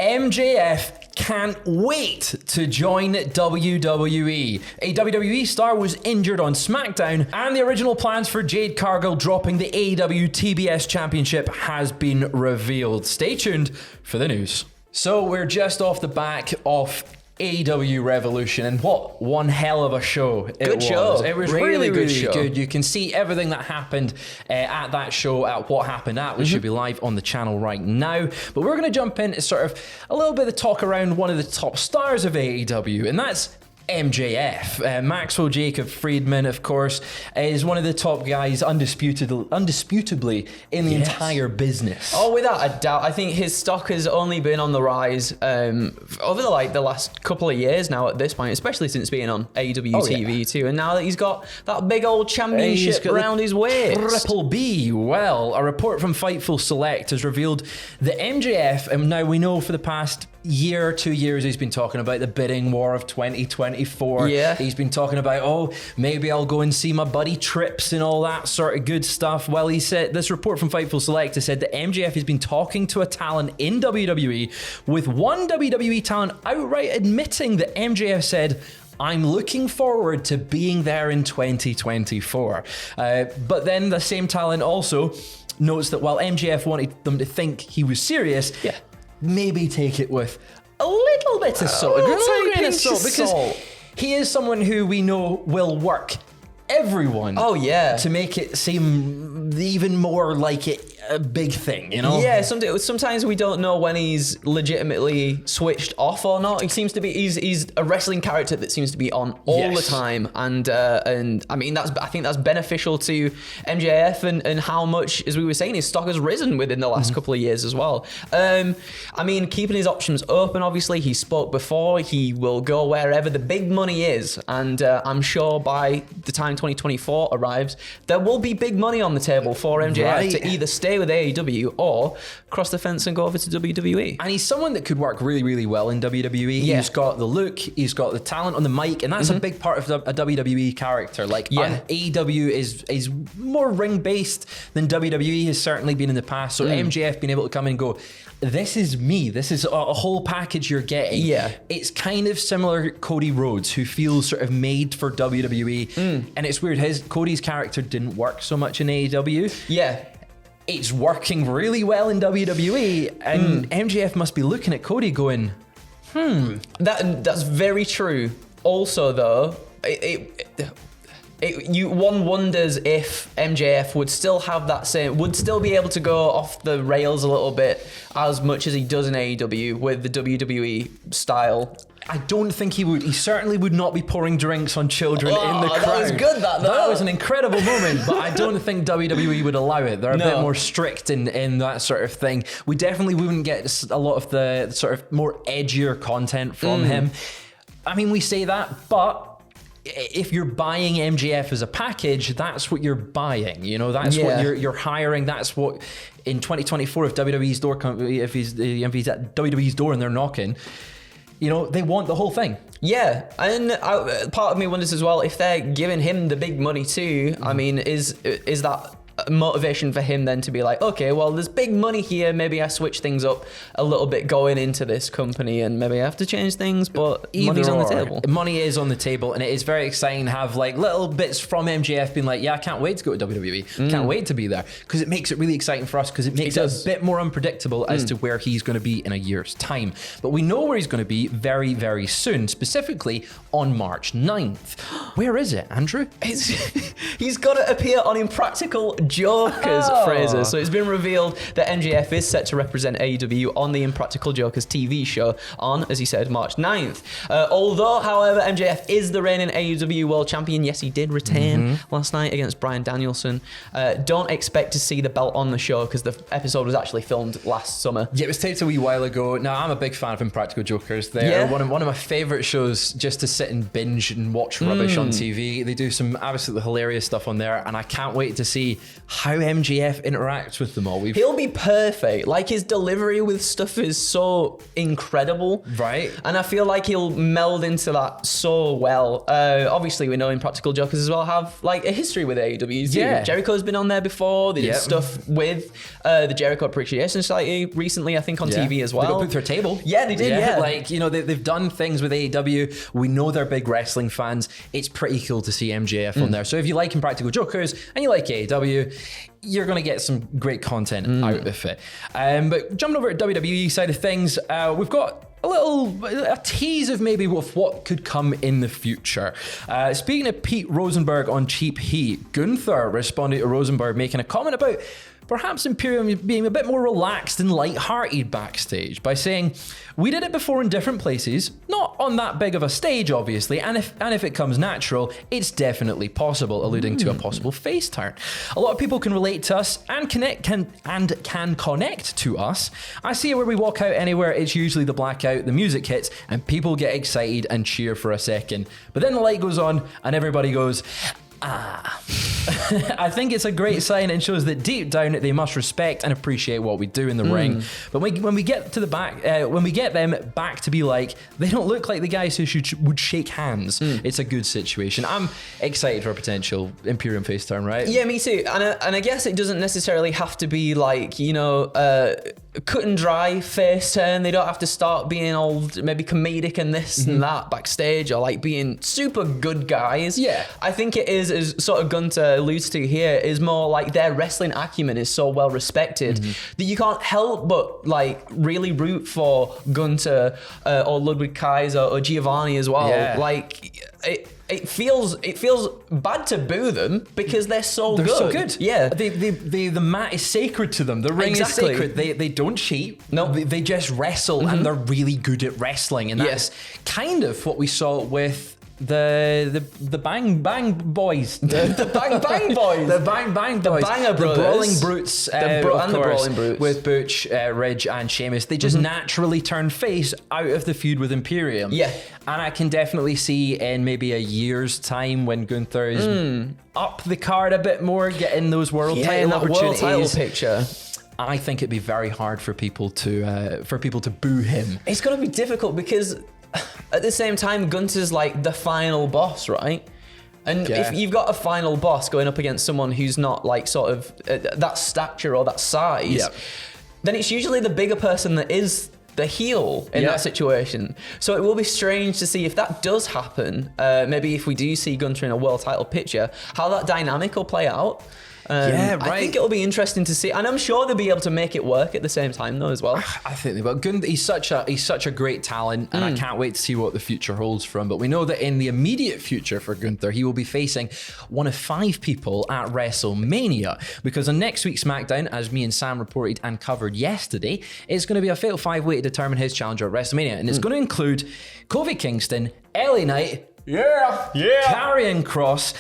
MJF can't wait to join WWE. A WWE star was injured on SmackDown, and the original plans for Jade Cargill dropping the AEW TBS Championship has been revealed. Stay tuned for the news. So we're just off the back of AEW Revolution, and what one hell of a show it was. Good show. It was really good. You can see everything that happened at that show, at what happened at, which should be live on the channel right now. But we're going to jump into sort of a little bit of talk around one of the top stars of AEW, and that's MJF. Maxwell Jacob Friedman, of course, is one of the top guys undisputably in the entire business. Oh, without a doubt. I think his stock has only been on the rise over the last couple of years now at this point, especially since being on AEW TV too. And now that he's got that big old championship around his waist. Triple B. Well, a report from Fightful Select has revealed that MJF, and now we know for the past year, 2 years, he's been talking about the bidding war of 2024. Yeah. He's been talking about, maybe I'll go and see my buddy Trips and all that sort of good stuff. Well, he said, this report from Fightful Select has said that MJF has been talking to a talent in WWE, with one WWE talent outright admitting that MJF said, I'm looking forward to being there in 2024. But then the same talent also notes that while MJF wanted them to think he was serious, maybe take it with a little bit of salt, a little grain of salt, because he is someone who we know will work everyone to make it seem even more like a big thing, you know? Yeah, sometimes we don't know when he's legitimately switched off or not. He seems to be, he's a wrestling character that seems to be on all the time. And I mean, I think that's beneficial to MJF and how much, as we were saying, his stock has risen within the last couple of years as well. I mean, keeping his options open, obviously, he spoke before, he will go wherever the big money is. And I'm sure by the time 2024 arrives, there will be big money on the table for MJF to either stay with AEW or cross the fence and go over to WWE. And he's someone that could work really, really well in WWE. He's got the look, he's got the talent on the mic, and that's a big part of a WWE character. Like, AEW is more ring-based than WWE has certainly been in the past. So MJF being able to come in and go, this is me. This is a whole package you're getting. Yeah. It's kind of similar to Cody Rhodes, who feels sort of made for WWE. And it's weird, Cody's character didn't work so much in AEW. Yeah. It's working really well in WWE, and MJF must be looking at Cody going, That's very true. Also, though, one wonders if MJF would still have that would still be able to go off the rails a little bit as much as he does in AEW with the WWE style. I don't think he would. He certainly would not be pouring drinks on children in the crowd. That was good, that was an incredible moment, but I don't think WWE would allow it. They're a bit more strict in that sort of thing. We definitely wouldn't get a lot of the sort of more edgier content from him. I mean, we say that, but if you're buying MJF as a package, that's what you're buying. You know, that's what you're hiring. That's what in 2024, if WWE's door, if he's at WWE's door and they're knocking, you know, they want the whole thing. Yeah, and part of me wonders as well, if they're giving him the big money too, I mean, is that motivation for him then to be like, okay, well, there's big money here, maybe I switch things up a little bit going into this company and maybe I have to change things, but money's on the table. Money is on the table, and it is very exciting to have like little bits from MJF being like, yeah, I can't wait to go to WWE, can't wait to be there, because it makes it really exciting for us, because it makes it a bit more unpredictable as to where he's going to be in a year's time. But we know where he's going to be very, very soon, specifically on March 9th. Where is it, Andrew? He's got to appear on Impractical Jokers, Fraser. So it's been revealed that MJF is set to represent AEW on the Impractical Jokers TV show on, as he said, March 9th. Although, however, MJF is the reigning AEW World Champion. Yes, he did retain last night against Bryan Danielson. Don't expect to see the belt on the show, because the episode was actually filmed last summer. Yeah, it was taped a wee while ago. Now, I'm a big fan of Impractical Jokers. They're one of my favourite shows just to sit and binge and watch rubbish on TV. They do some absolutely hilarious stuff on there, and I can't wait to see how MJF interacts with them all. He'll be perfect. Like, his delivery with stuff is so incredible. Right. And I feel like he'll meld into that so well. Obviously, we know Impractical Jokers as well have like a history with AEW too. Yeah. Jericho's been on there before. They did stuff with the Jericho Appreciation Society recently, I think, on TV as well. They got booked their table. Yeah, they did, yeah. Like, you know, they've done things with AEW. We know they're big wrestling fans. It's pretty cool to see MJF on there. So if you like Impractical Jokers and you like AEW, you're going to get some great content out of it. But jumping over to WWE side of things, we've got a tease of maybe what could come in the future. Speaking of Pete Rosenberg on Cheap Heat, Gunther responded to Rosenberg making a comment about perhaps Imperium being a bit more relaxed and lighthearted backstage by saying, "We did it before in different places, not on that big of a stage, obviously, and if it comes natural, it's definitely possible," alluding to a possible face turn. A lot of people can relate to us and can connect to us. I see it where we walk out anywhere, it's usually the blackout, the music hits, and people get excited and cheer for a second. But then the light goes on and everybody goes, "Ah." I think it's a great sign and shows that deep down they must respect and appreciate what we do in the ring. But when we get to the back, when we get them back to be like, they don't look like the guys who would shake hands. It's a good situation. I'm excited for a potential Imperium face turn, right? Yeah, me too. And I guess it doesn't necessarily have to be like, you know, cut and dry face turn. They don't have to start being all maybe comedic and this and that backstage, or like being super good guys. Yeah. I think it is, as sort of Gunther alludes to here, is more like their wrestling acumen is so well respected that you can't help but like really root for Gunther or Ludwig Kaiser or Giovanni as well. Yeah. Like it feels bad to boo them because they're so good. Yeah. The mat is sacred to them. The ring is sacred. They don't cheat. No. They just wrestle and they're really good at wrestling. And that's kind of what we saw with the Bang Bang Boys. The Bang Bang Boys. The Bang Bang Boys. The Banger Brothers. The Brawling Brutes. The Brawling Brutes. With Butch, Ridge and Sheamus. They just naturally turn face out of the feud with Imperium. Yeah. And I can definitely see in maybe a year's time when Gunther is up the card a bit more, getting those world title opportunities. World title picture. I think it'd be very hard for people to boo him. It's going to be difficult because at the same time, Gunther's like the final boss, right? And if you've got a final boss going up against someone who's not like sort of that stature or that size, then it's usually the bigger person that is the heel in that situation. So it will be strange to see if that does happen. Maybe if we do see Gunther in a world title picture, how that dynamic will play out. I think it'll be interesting to see, and I'm sure they'll be able to make it work at the same time though as well. I think they will. Gunther, he's such a great talent, and I can't wait to see what the future holds for him. But we know that in the immediate future for Gunther, he will be facing one of 5 people at WrestleMania, because on next week's SmackDown, as me and Sam reported and covered yesterday, it's going to be a fatal 5-way to determine his challenger at WrestleMania, and it's going to include Kofi Kingston, LA Knight, Karrion Kross,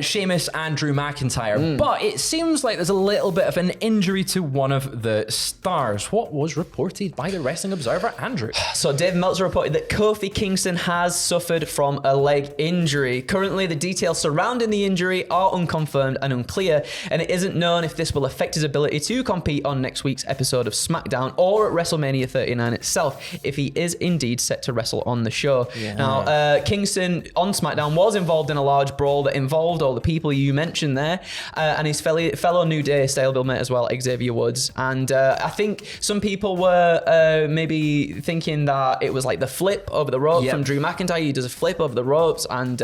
Sheamus and Drew McIntyre. But it seems like there's a little bit of an injury to one of the stars. What was reported by the Wrestling Observer, Andrew? So Dave Meltzer reported that Kofi Kingston has suffered from a leg injury. Currently, the details surrounding the injury are unconfirmed and unclear, and it isn't known if this will affect his ability to compete on next week's episode of SmackDown or at WrestleMania 39 itself, if he is indeed set to wrestle on the show. Now, Kingston on SmackDown was involved in a large brawl that involved all the people you mentioned there, and his fellow New Day stable mate as well, Xavier Woods. And I think some people were maybe thinking that it was like the flip over the rope from Drew McIntyre. He does a flip over the ropes and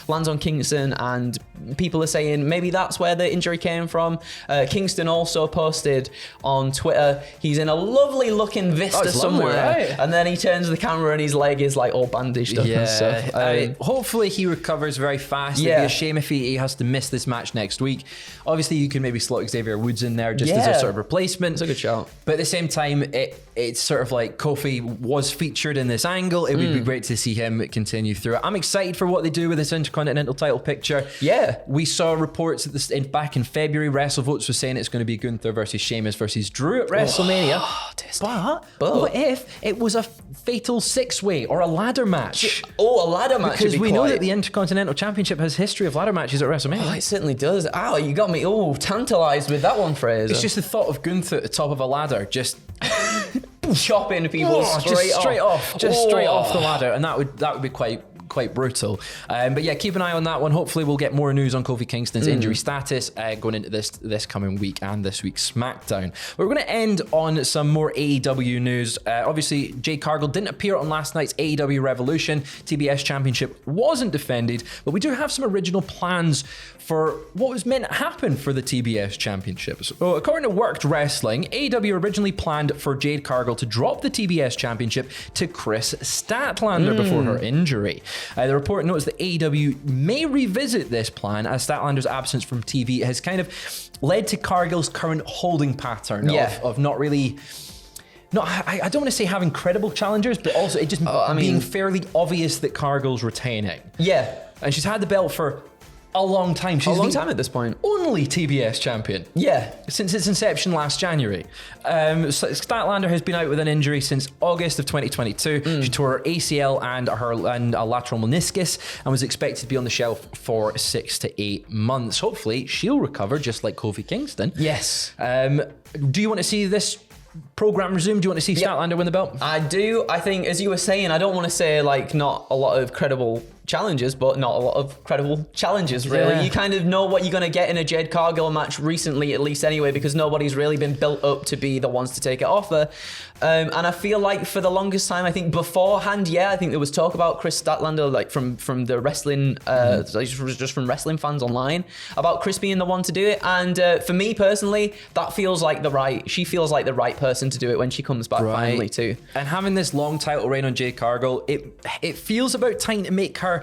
lands on Kingston, and people are saying maybe that's where the injury came from. Kingston also posted on Twitter, he's in a lovely looking vista somewhere, and then he turns the camera and his leg is like all bandaged up and stuff. Hopefully he recovers very fast. It'd be a shame if he has to miss this match next week. Obviously you can maybe slot Xavier Woods in there just as a sort of replacement. It's a good shout. But at the same time, it's sort of like Kofi was featured in this angle. It would be great to see him continue through it. I'm excited for what they do with this Intercontinental title picture. Yeah. We saw reports back in February, WrestleVotes was saying it's going to be Gunther versus Sheamus versus Drew at WrestleMania. But what if it was a fatal 6-way or a ladder match? A ladder match. because we know that the Intercontinental Championship has history of ladder matches at WrestleMania. Oh, it certainly does. Ow, you got me tantalised with that one, Fraser. It's just the thought of Gunther at the top of a ladder, just chopping people straight off the ladder, and that would be quite brutal. But yeah, keep an eye on that one. Hopefully we'll get more news on Kofi Kingston's injury status going into this coming week and this week's SmackDown. But we're going to end on some more AEW news. Obviously, Jade Cargill didn't appear on last night's AEW Revolution. TBS Championship wasn't defended, but we do have some original plans for what was meant to happen for the TBS Championships. So, according to Worked Wrestling, AEW originally planned for Jade Cargill to drop the TBS Championship to Chris Statlander before her injury. The report notes that AEW may revisit this plan as Statlander's absence from TV has kind of led to Cargill's current holding pattern of not really... I don't want to say having credible challengers, but also it just being fairly obvious that Cargill's retaining. Yeah. And she's had the belt for a long time. She's a long time at this point. Only TBS champion. Yeah. Since its inception last January. Statlander has been out with an injury since August of 2022. She tore her ACL and a lateral meniscus and was expected to be on the shelf for 6 to 8 months. Hopefully, she'll recover just like Kofi Kingston. Yes. Do you want to see this program resume? Do you want to see Statlander win the belt? I do. I think, as you were saying, I don't want to say like not a lot of credible challenges, but not a lot of credible challenges, really. Yeah. You kind of know what you're going to get in a Jade Cargill match recently, at least anyway, because nobody's really been built up to be the ones to take it off her. And I feel like for the longest time, I think beforehand, I think there was talk about Chris Statlander, like from the wrestling, just from wrestling fans online, about Chris being the one to do it. And for me personally, that feels like she feels like the right person to do it when she comes back finally too. And having this long title reign on Jade Cargill, it feels about time to make her,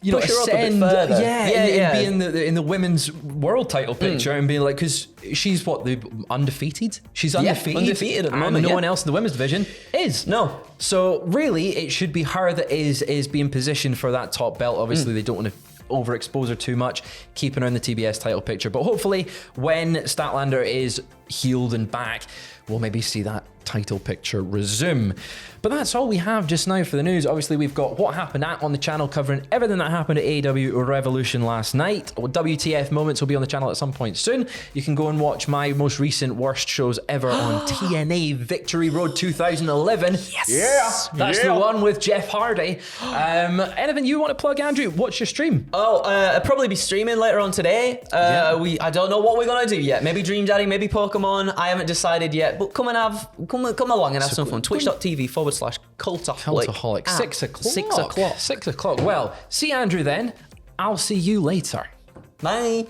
push her up a bit further. And be in the women's world title picture and being like, because she's undefeated. She's undefeated at the moment. And no one else in the women's division is. No. So really, it should be her that is being positioned for that top belt. Obviously, they don't want to overexpose her too much, keeping her in the TBS title picture. But hopefully, when Statlander is healed and back, we'll maybe see that title picture resume. But that's all we have just now for the news. Obviously, we've got What Happened At on the channel, covering everything that happened at AEW Revolution last night. WTF Moments will be on the channel at some point soon. You can go and watch my most recent worst shows ever on TNA Victory Road 2011. Yes! Yeah! That's the one with Jeff Hardy. Anything you want to plug, Andrew? What's your stream? I'll probably be streaming later on today. I don't know what we're going to do yet. Maybe Dream Daddy, maybe Pokemon. I haven't decided yet, but come along and have some fun. Twitch.tv/Cultaholic. 6 o'clock. 6 o'clock. 6 o'clock. Well, see Andrew then. I'll see you later. Bye.